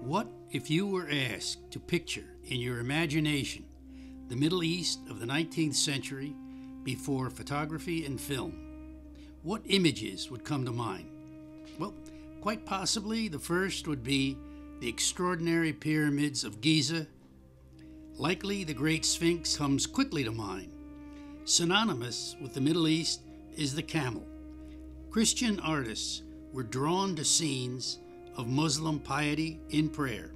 What if you were asked to picture in your imagination the Middle East of the 19th century before photography and film? What images would come to mind? Well, quite possibly the first would be the extraordinary pyramids of Giza. Likely the Great Sphinx comes quickly to mind. Synonymous with the Middle East is the camel. Christian artists were drawn to scenes of Muslim piety in prayer.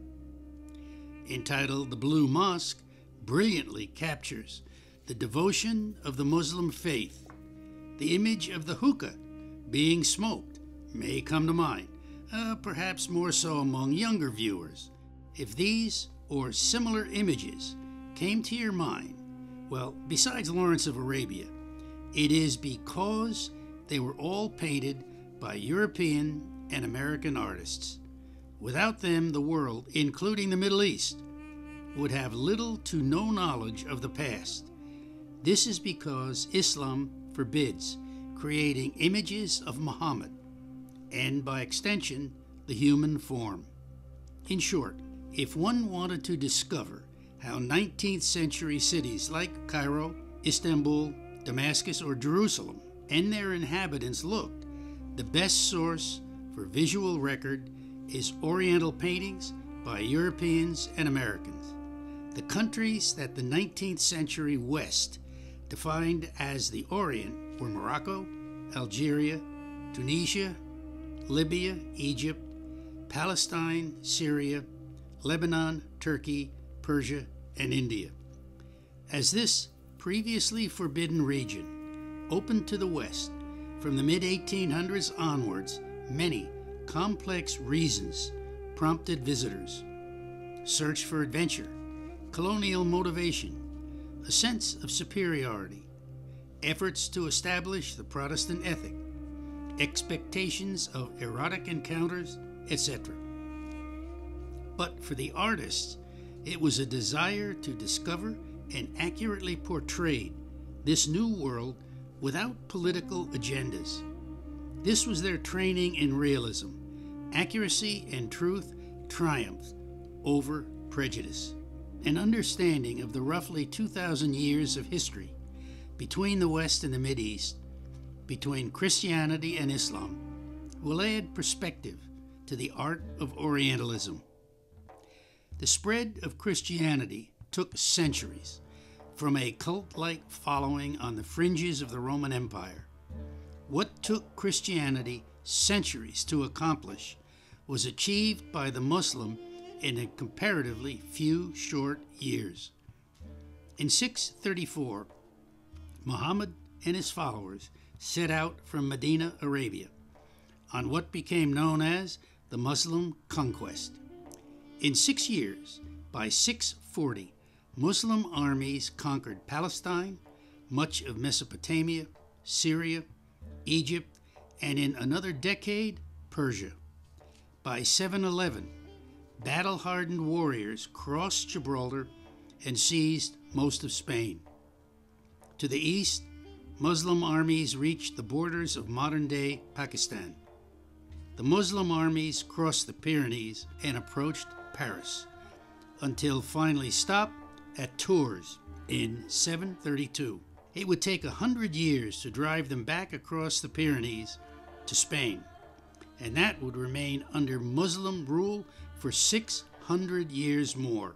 Entitled The Blue Mosque, brilliantly captures the devotion of the Muslim faith. The image of the hookah being smoked may come to mind, perhaps more so among younger viewers. If these or similar images came to your mind, well, besides Lawrence of Arabia, it is because they were all painted by European and American artists. Without them, the world, including the Middle East, would have little to no knowledge of the past. This is because Islam forbids creating images of Muhammad, and by extension, the human form. In short, if one wanted to discover how 19th century cities like Cairo, Istanbul, Damascus, or Jerusalem and their inhabitants looked, the best source for visual record is Oriental paintings by Europeans and Americans. The countries that the 19th century West defined as the Orient were Morocco, Algeria, Tunisia, Libya, Egypt, Palestine, Syria, Lebanon, Turkey, Persia, and India. As this previously forbidden region opened to the West from the mid-1800s onwards, many complex reasons prompted visitors. Search for adventure, colonial motivation, a sense of superiority, efforts to establish the Protestant ethic, expectations of erotic encounters, etc. But for the artists, it was a desire to discover and accurately portray this new world without political agendas. This was their training in realism. Accuracy and truth triumphed over prejudice. An understanding of the roughly 2,000 years of history between the West and the Mideast, between Christianity and Islam, will add perspective to the art of Orientalism. The spread of Christianity took centuries, from a cult-like following on the fringes of the Roman Empire. What took Christianity centuries to accomplish was achieved by the Muslim in a comparatively few short years. In 634, Muhammad and his followers set out from Medina, Arabia, on what became known as the Muslim conquest. In 6 years, by 640, Muslim armies conquered Palestine, much of Mesopotamia, Syria, Egypt, and in another decade, Persia. By 711, battle-hardened warriors crossed Gibraltar and seized most of Spain. To the east, Muslim armies reached the borders of modern-day Pakistan. The Muslim armies crossed the Pyrenees and approached Paris, until finally stopped at Tours in 732. It would take 100 years to drive them back across the Pyrenees to Spain, and that would remain under Muslim rule for 600 years more.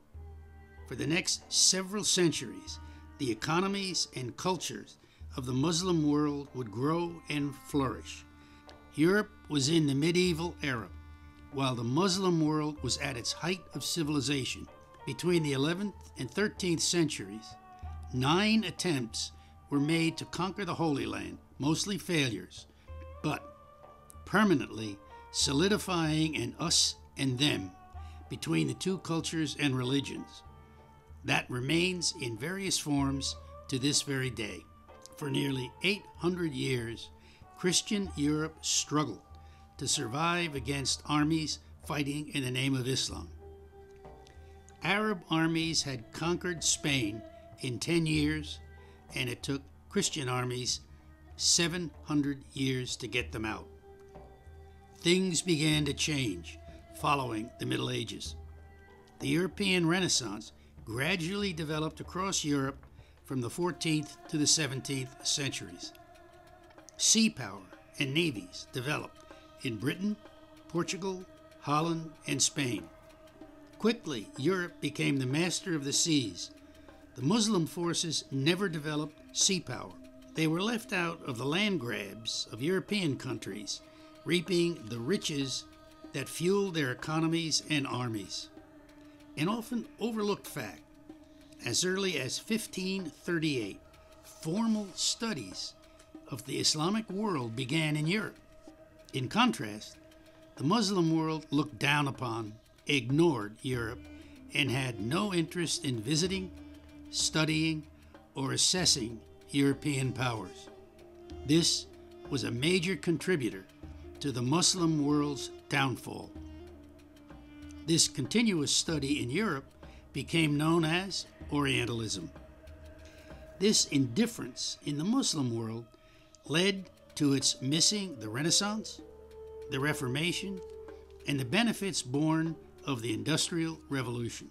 For the next several centuries, the economies and cultures of the Muslim world would grow and flourish. Europe was in the medieval era, while the Muslim world was at its height of civilization. Between the 11th and 13th centuries, 9 attempts were made to conquer the Holy Land, mostly failures, but permanently solidifying an us and them between the two cultures and religions. That remains in various forms to this very day. For nearly 800 years, Christian Europe struggled to survive against armies fighting in the name of Islam. Arab armies had conquered Spain in 10 years, and it took Christian armies 700 years to get them out. Things began to change following the Middle Ages. the European Renaissance gradually developed across Europe from the 14th to the 17th centuries. Sea power and navies developed in Britain, Portugal, Holland, and Spain. Quickly, Europe became the master of the seas. The Muslim forces never developed sea power. They were left out of the land grabs of European countries, reaping the riches that fueled their economies and armies. An often overlooked fact, as early as 1538, formal studies of the Islamic world began in Europe. In contrast, the Muslim world looked down upon, ignored Europe, and had no interest in visiting, studying, or assessing European powers. This was a major contributor to the Muslim world's downfall. This continuous study in Europe became known as Orientalism. This indifference in the Muslim world led to its missing the Renaissance, the Reformation, and the benefits born of the Industrial Revolution.